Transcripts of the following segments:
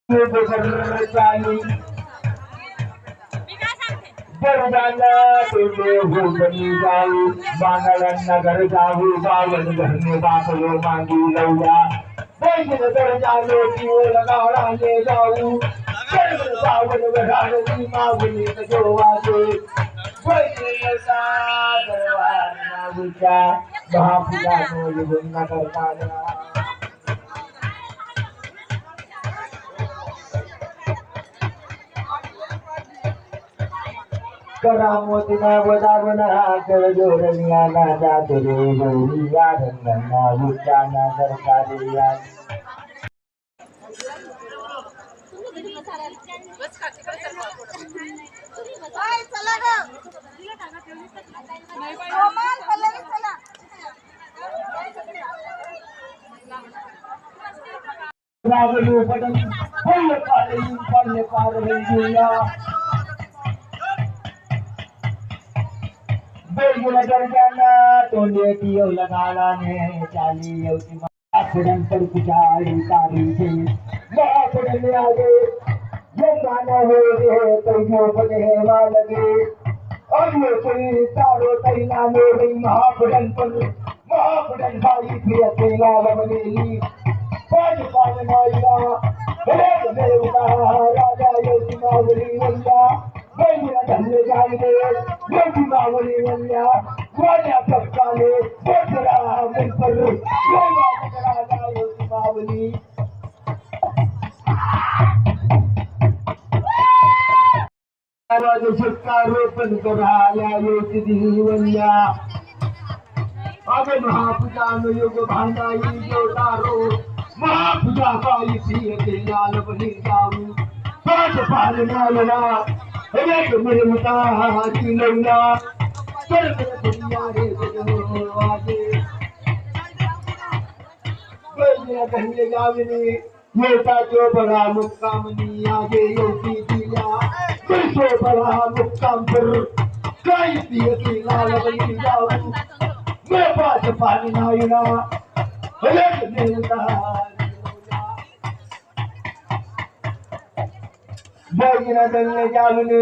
चाली जरदाना तुझे हो बनी जाऊ बांगड्यांना घर जाऊ बावन घरने बापलो मागी लवला बैल घर जालो किओ लगाडाने जाऊ जर बावन घराने मागुनी जोवाचे बैल सादरवाना विचा बापुला नो युगना करताना करामोती ना बदावना कर जोरनिया ना जाते रे गोरिया रंगना उच्चाना सरकारिया रावलू पटन होय पाले पारवेंजिया बेगुना दरजाना तोंडे कियो लगाना ने चाली योती माखडन पर कुचाई तारी से माखडन आगे ये गाना हो रे तो बने वा लगे और ये कोई तारो तैना मेरी माखडन भाई भी अकेला लवली पाज पाज माइला बड़े मेरे राजा योती मावली वल्ला बैला धन्य जाने योगी मावली वल्या वाड्या पक्काले बोधरा मिलपर योगा राजा योगी मावली आवाज सत्कारो पण कराया योगी दिवल्या अबे महापूजा योग भांडाई जोतारो महापूजा पाई थी के लाल बनी जाऊ पांच पालना लला एक मेरे मुताहारी लौला कर दुनिया रे जो आगे बैलिया कहने गावनी येता जो बड़ा मुक्कामनी आगे योगी दिया तो बड़ा मुक्काम पर कई दिए की लाल बनी जाऊं मैं पांच पानी नाइना एक मेरे बैगना दलने जावने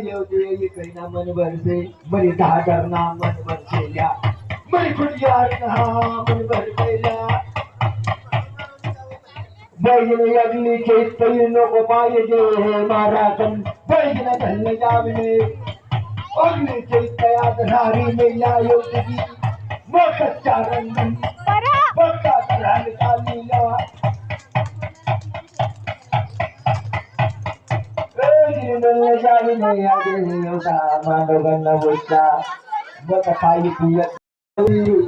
योगी ये कईना मन भरसे बरी धाडरना मन भरसेल्या बरी खुदियारना मन भरसेल्या बैगने अगली खेत पैनो को पाए जे है मारा कन बैगना दलने जावने अगली खेत तया धारी में या योगी वो कच्चा रंगन बक्का तरह कालीला दलने जावने आगे योगा मानो गन्ना बोचा बता खाई पिया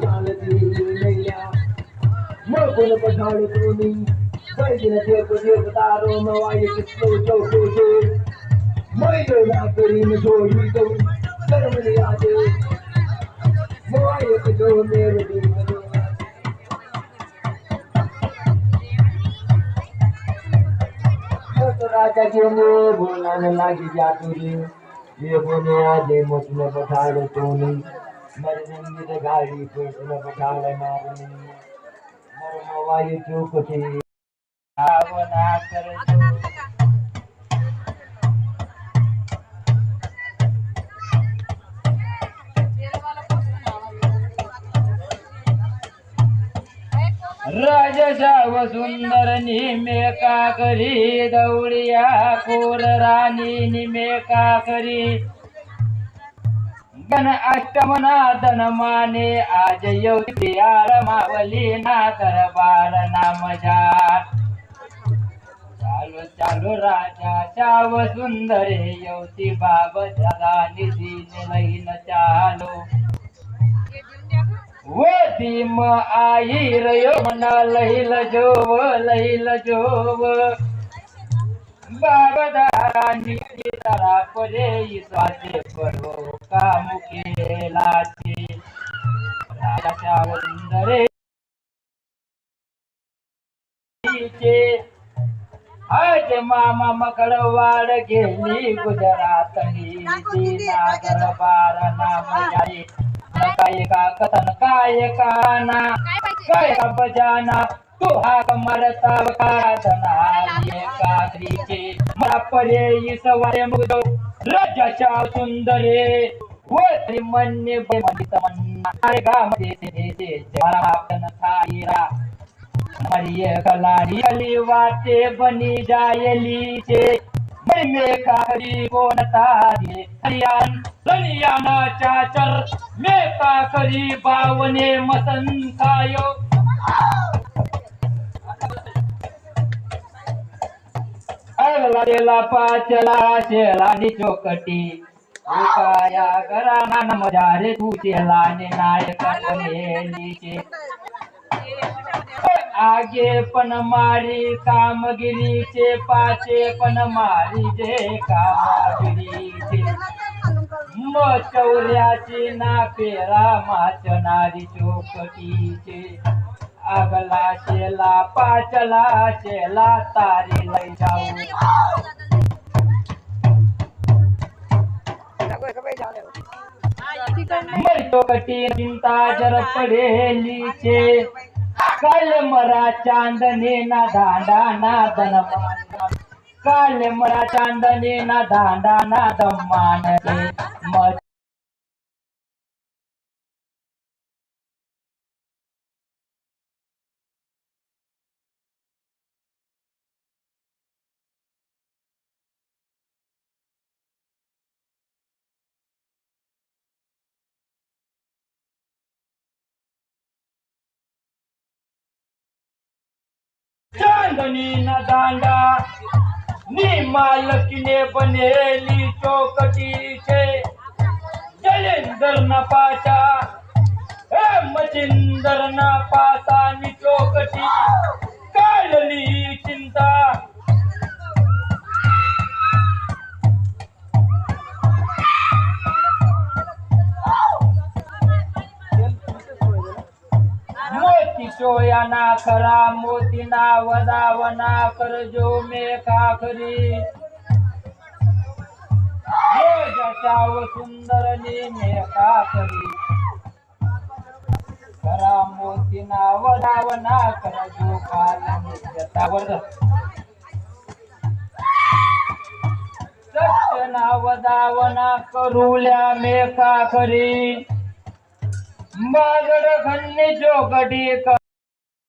चालती नैया मोकुल पछाड़ तूनी बैगना के को तारो मवाई किस्तो चौको से मैं ना करी में जोड़ी दो कर्म ले आजे मवाई के जो मेरे दिल में तो राजा के ने बोलने लगी जातुरी ये बोले आजे मुझमें बैठा लो तूने मेरे जिंदगी की गाड़ी पे तुम्हें बैठा ले मारनी मेरे मवाई चूक थी आवना कर राजसा वसुंदर निमे का करी दौड़िया कोर रानी निमे का करी गण अष्टमना धन माने आज योगी मावली ना दरबार नाम जार चालो चालो राजा चाव सुंदर योती बाब जगा निधि लईन चालो वो दीम आई रयो मना लहिल जोव बागदारानी तारा परे स्वाते परो का मुखे लाचे राजा वंदरे आज मामा मकड़वाड़ गेली गुजरातनी दीना दरबार नाम जाई काय का कथन काय काना काय का बजाना तू हाक मरता का धना ये का चालीचे मला पर्यायी सवारे मुग्ध राजाच्या सुंदरे व म्हणणे म्हणित म्हणा अरे गामध्ये जवान थाईरा मरिये कलारी अली वाटे बनी जायलीचे मे काकरी कोणता दे हरियान लनियानाच्या चर मे काकरी बावने मसंखायो अगला देला पाचला शेलानी चोकटी उकाया घराना मजा रे तू शेलाने नायक बनेलीचे आगे पण मारी कामगिरीचे पाचे पण मारी जे कामगिरीचे म चौऱ्याची ना पेरा माचनारी चोकटीचे अगला शेला पाचला शेला तारी लई जाऊ मरी चोकटी चिंता जर पडेलीचे काल मरा चांदने ना दांडा ना दनमान काल मरा चांदने ना दांडा ना दमान चांदनी ना दांडा नी मालकीने बनेली चौकटीचे जलेंदर ना पाचा मचिंदर ना पासा नी चौकटी काढली चिंता मोती सोया ना खरा मोती ना वदावना कर जो मे काखरी जशाव सुंदर ने काखरी खरा मोती ना वदावना कर जो काल जतावर सत्य ना वदावना करूल्या मे काखरी मागड खन्नी चौकटी